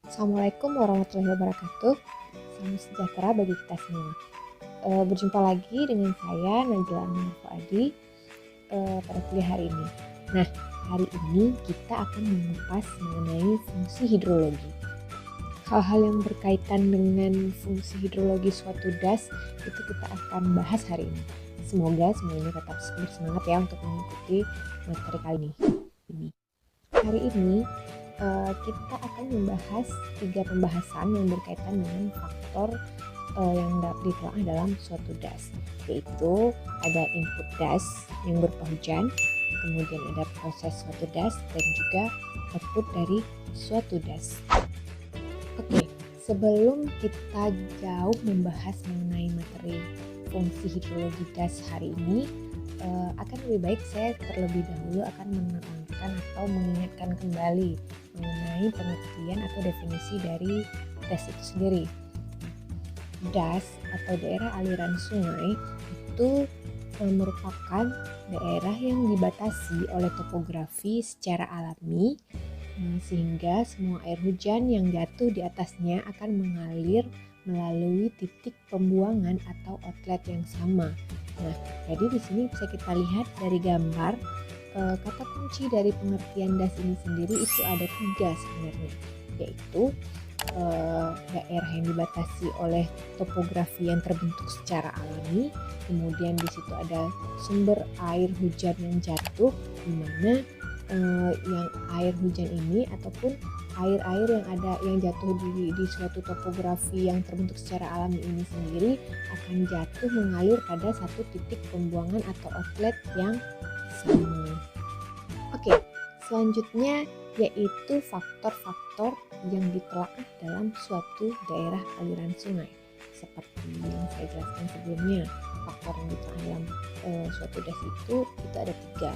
Assalamualaikum warahmatullahi wabarakatuh. Salam sejahtera bagi kita semua. Berjumpa lagi dengan saya Najla Fuadi pada kuliah hari ini. Nah, hari ini kita akan mengupas mengenai fungsi hidrologi. Hal-hal yang berkaitan dengan fungsi hidrologi suatu das itu kita akan bahas hari ini. Semoga semuanya tetap bersemangat ya untuk mengikuti materi kali ini. Hari ini kita akan membahas 3 pembahasan yang berkaitan dengan faktor yang ditelah dalam suatu das, yaitu ada input das yang berupa hujan, kemudian ada proses suatu das, dan juga output dari suatu das. Oke, sebelum kita jauh membahas mengenai materi fungsi hidrologi das hari ini, akan lebih baik saya terlebih dahulu akan menerangkan atau mengingatkan kembali mengenai pengertian atau definisi dari das itu sendiri. Das atau daerah aliran sungai itu merupakan daerah yang dibatasi oleh topografi secara alami, sehingga semua air hujan yang jatuh di atasnya akan mengalir melalui titik pembuangan atau outlet yang sama. Nah, jadi di sini bisa kita lihat dari gambar, kata kunci dari pengertian das ini sendiri itu ada 3 sebenarnya, yaitu daerah yang dibatasi oleh topografi yang terbentuk secara alami, kemudian di situ ada sumber air hujan yang jatuh, di mana yang air hujan ini ataupun air-air yang jatuh di suatu topografi yang terbentuk secara alami ini sendiri akan jatuh mengalir pada satu titik pembuangan atau outlet yang sama. Oke, selanjutnya yaitu faktor-faktor yang ditelaah dalam suatu daerah aliran sungai. Seperti yang saya jelaskan sebelumnya, faktor yang ditelaah dalam suatu das itu ada 3.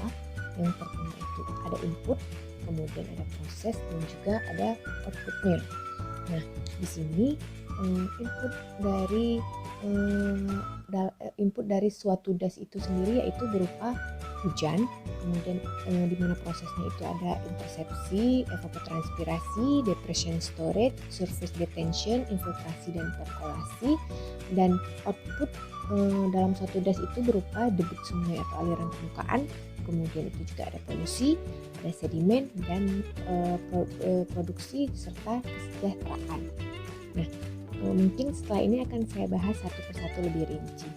Yang pertama itu ada input, kemudian ada proses, dan juga ada outputnya. Nah, di sini input dari suatu das itu sendiri yaitu berupa hujan, kemudian di mana prosesnya itu ada intersepsi, evapotranspirasi, depression storage, surface detention, infiltrasi, dan perkolasi. Dan output dalam suatu das itu berupa debit sungai atau aliran permukaan, kemudian itu juga ada polusi, ada sedimen, dan produksi serta kesejahteraan. Nah, mungkin setelah ini akan saya bahas satu persatu lebih rinci.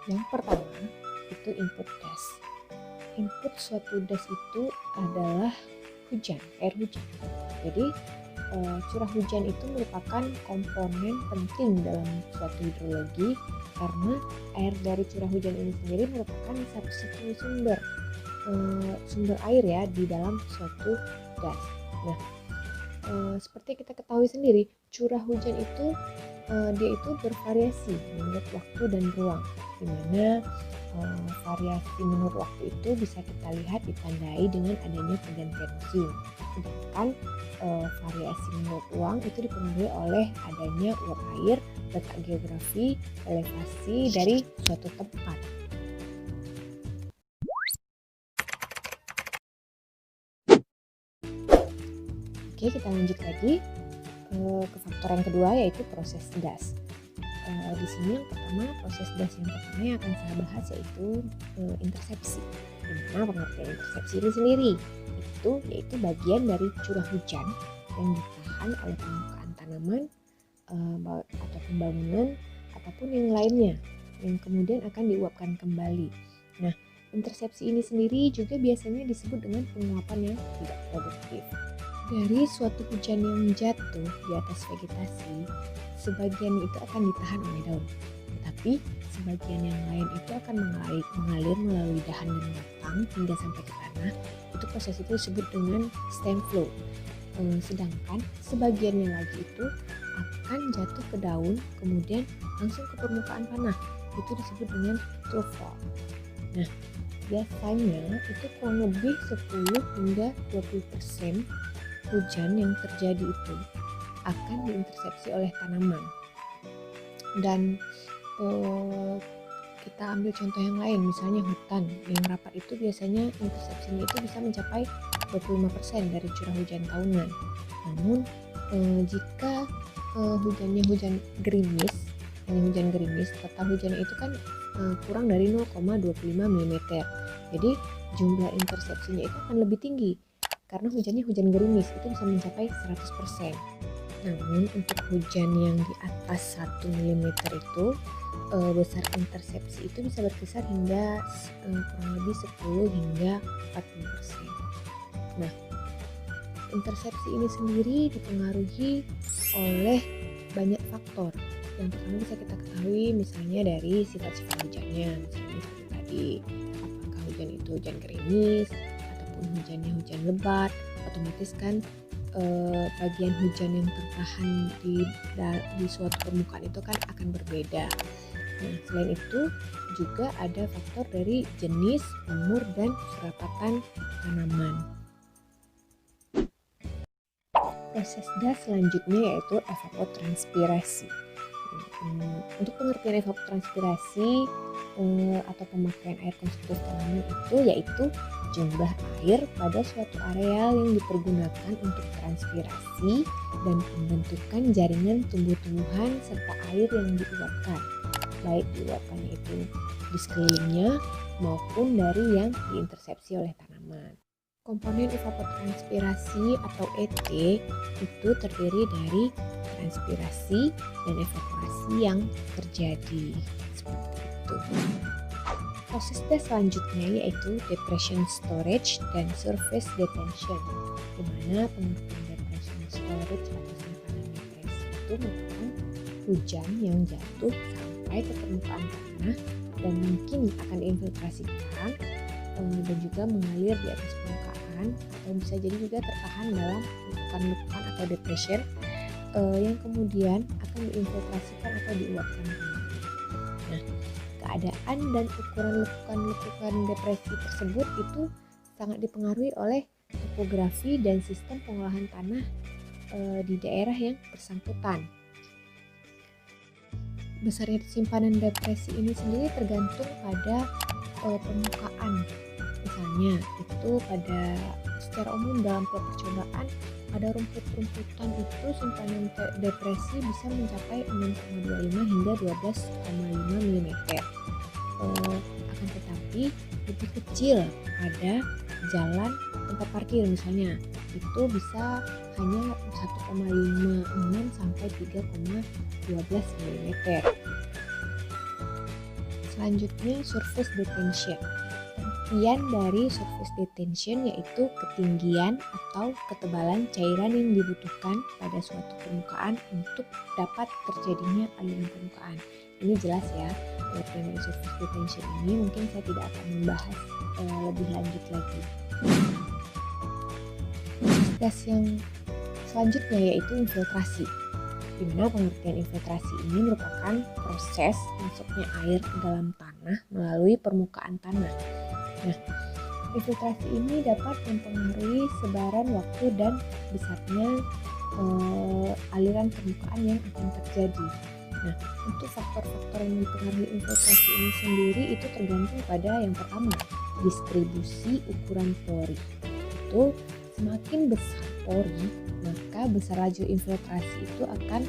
Yang pertama itu input das. Input suatu das itu adalah hujan, air hujan. Jadi curah hujan itu merupakan komponen penting dalam suatu hidrologi karena air dari curah hujan ini sendiri merupakan satu-satunya sumber air ya di dalam suatu das. Nah, seperti kita ketahui sendiri, curah hujan itu dia itu bervariasi menurut waktu dan ruang, di mana variasi menurut waktu itu bisa kita lihat ditandai dengan adanya pergantian musim. Sedangkan variasi menurut ruang itu dipengaruhi oleh adanya uap air, letak geografi, elevasi dari suatu tempat. Oke, kita lanjut lagi ke faktor yang kedua yaitu proses das. Di sini yang pertama, proses das yang pertama yang akan saya bahas yaitu intersepsi. Dimana pengertian intersepsi ini sendiri yaitu bagian dari curah hujan yang ditahan oleh permukaan tanaman atau bangunan ataupun yang lainnya yang kemudian akan diuapkan kembali. Nah, intersepsi ini sendiri juga biasanya disebut dengan penguapan yang tidak produktif. Dari suatu hujan yang jatuh di atas vegetasi, sebagian itu akan ditahan oleh daun, tetapi sebagian yang lain itu akan mengalir melalui dahan dan batang hingga sampai ke tanah. Itu proses itu disebut dengan stem flow. Sedangkan sebagiannya lagi itu akan jatuh ke daun, kemudian langsung ke permukaan tanah. Itu disebut dengan trough fall. Nah, biasanya itu kurang lebih 10 hingga 20% hujan yang terjadi itu akan diintersepsi oleh tanaman. Dan kita ambil contoh yang lain, misalnya hutan yang rapat itu biasanya intersepsinya itu bisa mencapai 25% dari curah hujan tahunan. Namun jika hujannya hujan gerimis, hanya hujan gerimis, total hujannya itu kan kurang dari 0,25 mm. Jadi jumlah intersepsinya itu akan lebih tinggi karena hujannya hujan gerimis, itu bisa mencapai 100%. Namun untuk hujan yang di atas 1 mm itu besar intersepsi itu bisa berkisar hingga kurang lebih 10 hingga 40%. Nah, intersepsi ini sendiri dipengaruhi oleh banyak faktor. Yang pertama bisa kita ketahui misalnya dari sifat-sifat hujannya, misalnya seperti tadi, apakah hujan itu hujan gerimis ataupun hujannya hujan lebat, otomatis kan bagian hujan yang tertahan di suatu permukaan itu kan akan berbeda. Nah, selain itu juga ada faktor dari jenis, umur, dan kerapatan tanaman. Proses das selanjutnya yaitu evapotranspirasi. Untuk pengertian evapotranspirasi atau pemakaian air konsumtif tanaman itu yaitu jumlah air pada suatu areal yang dipergunakan untuk transpirasi dan pembentukan jaringan tumbuh-tumbuhan serta air yang diuapkan, baik diuapkannya itu di sekelilingnya maupun dari yang diintersepsi oleh tanaman. Komponen evapotranspirasi atau ET itu terdiri dari transpirasi dan evaporasi yang terjadi seperti itu. Proses das selanjutnya yaitu depression storage dan surface detention, di mana pengertian depression storage atau simpanan depresi itu merupakan hujan yang jatuh sampai ke permukaan tanah dan mungkin akan diinfiltrasikan dan juga mengalir di atas permukaan, atau bisa jadi juga tertahan dalam lekukan-lekukan atau depression yang kemudian akan diinfiltrasikan atau diuapkan kembali. Nah, keadaan dan ukuran lekukan-lekukan depresi tersebut itu sangat dipengaruhi oleh topografi dan sistem pengolahan tanah di daerah yang bersangkutan. Besarnya simpanan depresi ini sendiri tergantung pada permukaan. Misalnya itu secara umum dalam percobaan pada rumput-rumputan itu simpanan depresi bisa mencapai 6,25 hingga 12,5 mm. Akan tetapi lebih kecil pada jalan tempat parkir misalnya itu bisa hanya 1,56 sampai 3,12 mm. Selanjutnya surface detention. Pengertian dari surface detention yaitu ketinggian atau ketebalan cairan yang dibutuhkan pada suatu permukaan untuk dapat terjadinya aliran permukaan. Ini jelas ya, pengertian dari surface detention ini mungkin saya tidak akan membahas lebih lanjut lagi. Das yang selanjutnya yaitu infiltrasi, di mana pengertian infiltrasi ini merupakan proses masuknya air ke dalam tanah melalui permukaan tanah. Nah, infiltrasi ini dapat mempengaruhi sebaran waktu dan besarnya aliran permukaan yang akan terjadi. Nah, untuk faktor-faktor yang mempengaruhi infiltrasi ini sendiri itu tergantung pada yang pertama, distribusi ukuran pori. Itu semakin besar pori, maka besar laju infiltrasi itu akan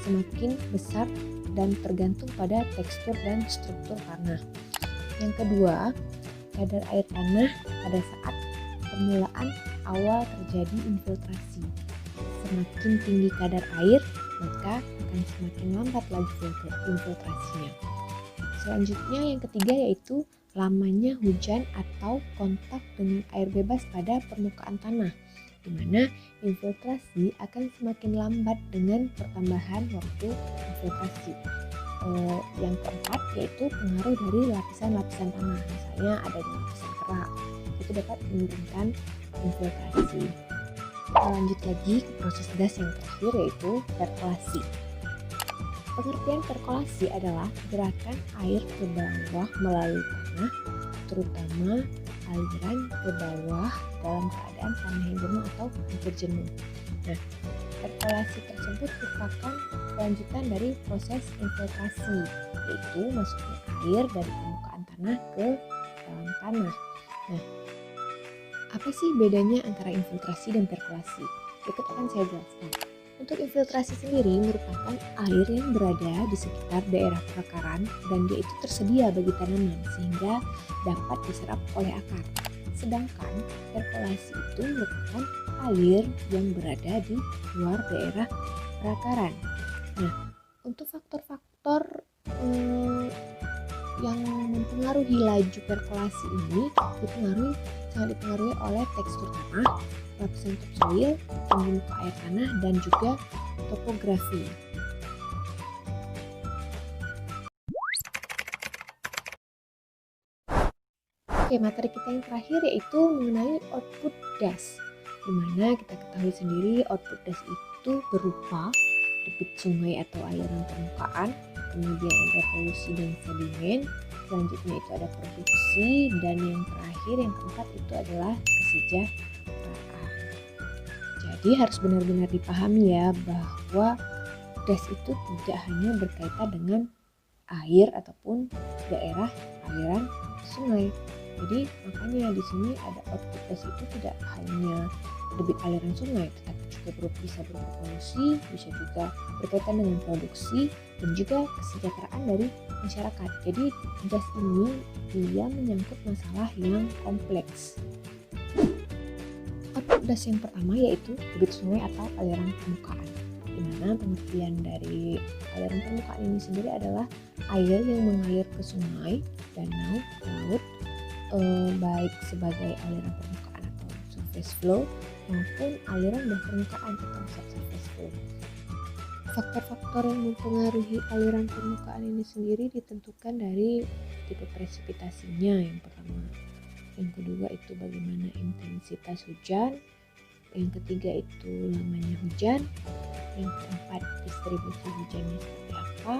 semakin besar dan tergantung pada tekstur dan struktur tanah. Yang kedua, kadar air tanah pada saat permulaan awal terjadi infiltrasi. Semakin tinggi kadar air, maka akan semakin lambat laju infiltrasinya. Selanjutnya yang ketiga yaitu lamanya hujan atau kontak dengan air bebas pada permukaan tanah, di mana infiltrasi akan semakin lambat dengan pertambahan waktu infiltrasi. Yang keempat yaitu pengaruh dari lapisan-lapisan tanah, misalnya adanya lapisan kerak, itu dapat menurunkan infiltrasi. Kita lanjut lagi ke proses das yang terakhir yaitu perkolasi. Pengertian perkolasi adalah gerakan air ke bawah melalui tanah, terutama aliran ke bawah dalam keadaan tanah yang jenuh atau hampir jenuh. Nah, perkolasi tersebut merupakan kelanjutan dari proses infiltrasi, yaitu masuknya air dari permukaan tanah ke dalam tanah. Nah, apa sih bedanya antara infiltrasi dan perkolasi? Berikut akan saya jelaskan. Untuk infiltrasi sendiri merupakan air yang berada di sekitar daerah perakaran dan dia itu tersedia bagi tanaman sehingga dapat diserap oleh akar. Sedangkan perkolasi itu merupakan air yang berada di luar daerah perakaran. Nah, untuk faktor-faktor yang mempengaruhi laju perkolasi ini sangat dipengaruhi oleh tekstur tanah, lapisan topsoil, tinggi muka air tanah, dan juga topografi. Oke, materi kita yang terakhir yaitu mengenai output das, di mana kita ketahui sendiri output das itu berupa debit sungai atau aliran permukaan, kemudian ada polusi dan sedimen, selanjutnya itu ada produksi, dan yang terakhir yang keempat itu adalah kesejahteraan. Jadi harus benar-benar dipahami ya bahwa das itu tidak hanya berkaitan dengan air ataupun daerah aliran sungai. Jadi makanya di sini ada output das itu tidak hanya debit aliran sungai, tetapi juga bisa berupa polusi, bisa juga berkaitan dengan produksi dan juga kesejahteraan dari masyarakat. Jadi das ini dia menyangkut masalah yang kompleks. Output das yang pertama yaitu debit sungai atau aliran permukaan, di mana pengertian dari aliran permukaan ini sendiri adalah air yang mengalir ke sungai, danau, laut, baik sebagai aliran permukaan atau surface flow maupun aliran bawah permukaan atau subsurface flow. Faktor-faktor yang mempengaruhi aliran permukaan ini sendiri ditentukan dari tipe presipitasinya yang pertama. Yang kedua itu bagaimana intensitas hujan. Yang ketiga itu lamanya hujan. Yang keempat distribusi hujannya seperti apa.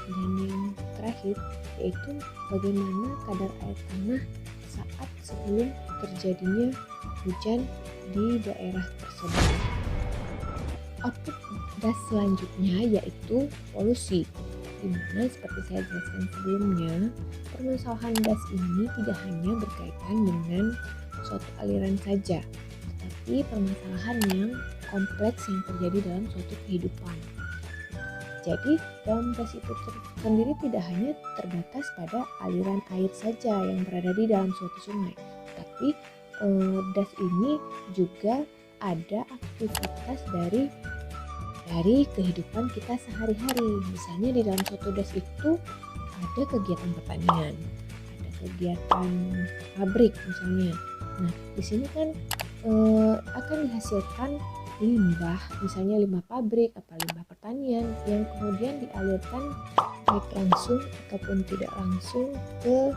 Dan yang terakhir yaitu bagaimana kadar air tanah saat sebelum terjadinya hujan di daerah tersebut. Output das selanjutnya yaitu polusi, di mana seperti saya jelaskan sebelumnya, permasalahan das ini tidak hanya berkaitan dengan suatu aliran saja, tetapi permasalahan yang kompleks yang terjadi dalam suatu kehidupan. Jadi dalam das itu sendiri tidak hanya terbatas pada aliran air saja yang berada di dalam suatu sungai, tapi das ini juga ada aktivitas dari kehidupan kita sehari-hari. Misalnya di dalam suatu das itu ada kegiatan pertanian, ada kegiatan pabrik misalnya. Nah, di sini kan akan dihasilkan limbah, misalnya limbah pabrik atau limbah pertanian yang kemudian dialirkan baik langsung ataupun tidak langsung ke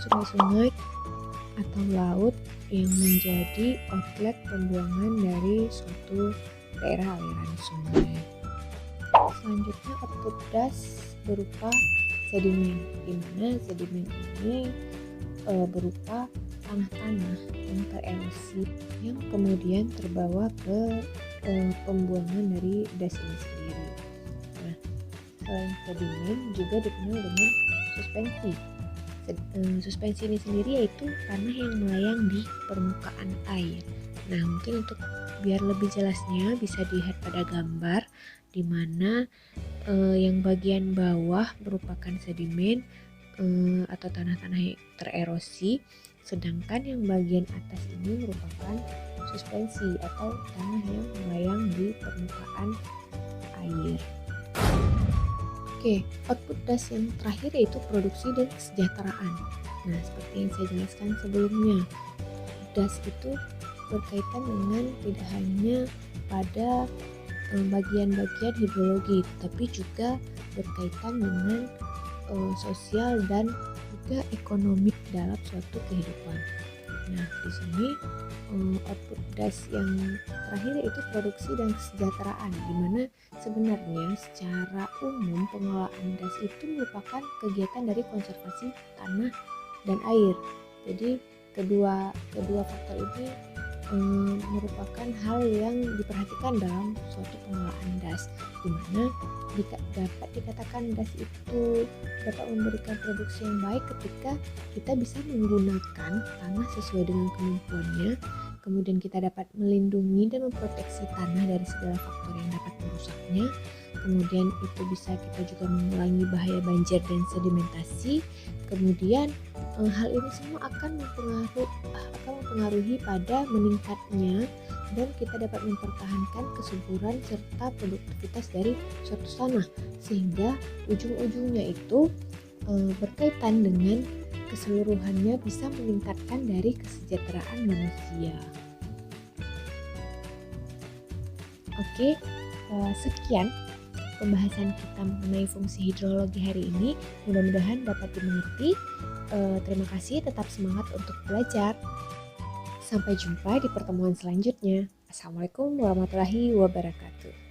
sungai-sungai atau laut yang menjadi outlet pembuangan dari suatu daerah aliran sungai. Selanjutnya output das berupa sedimen, di mana sedimen ini berupa tanah-tanah yang tererosi yang kemudian terbawa ke pembuangan dari das ini sendiri. Nah, selain sedimen juga dikenal dengan suspensi. Suspensi ini sendiri yaitu tanah yang melayang di permukaan air. Nah, mungkin untuk biar lebih jelasnya bisa dilihat pada gambar di mana yang bagian bawah merupakan sedimen atau tanah-tanah yang tererosi, sedangkan yang bagian atas ini merupakan suspensi atau tanah yang melayang di permukaan air. Oke, output das yang terakhir yaitu produksi dan kesejahteraan. Nah, seperti yang saya jelaskan sebelumnya, das itu berkaitan dengan tidak hanya pada bagian-bagian hidrologi, tapi juga berkaitan dengan sosial dan juga ekonomi dalam suatu kehidupan. Nah, di sini output das yang terakhir yaitu produksi dan kesejahteraan, di mana sebenarnya secara umum pengelolaan das itu merupakan kegiatan dari konservasi tanah dan air. Jadi kedua faktor ini merupakan hal yang diperhatikan dalam suatu pengelolaan das, di mana dapat dikatakan das itu dapat memberikan produksi yang baik ketika kita bisa menggunakan tanah sesuai dengan kemampuannya. Kemudian kita dapat melindungi dan memproteksi tanah dari segala faktor yang dapat merusaknya. Kemudian itu bisa kita juga mengurangi bahaya banjir dan sedimentasi. Kemudian hal ini semua akan mempengaruhi pada meningkatnya dan kita dapat mempertahankan kesuburan serta produktivitas dari suatu tanah, sehingga ujung-ujungnya itu berkaitan dengan keseluruhannya bisa meningkatkan dari kesejahteraan manusia. Oke, sekian pembahasan kita mengenai fungsi hidrologi hari ini. Mudah-mudahan dapat dimengerti. Terima kasih, tetap semangat untuk belajar. Sampai jumpa di pertemuan selanjutnya. Assalamualaikum warahmatullahi wabarakatuh.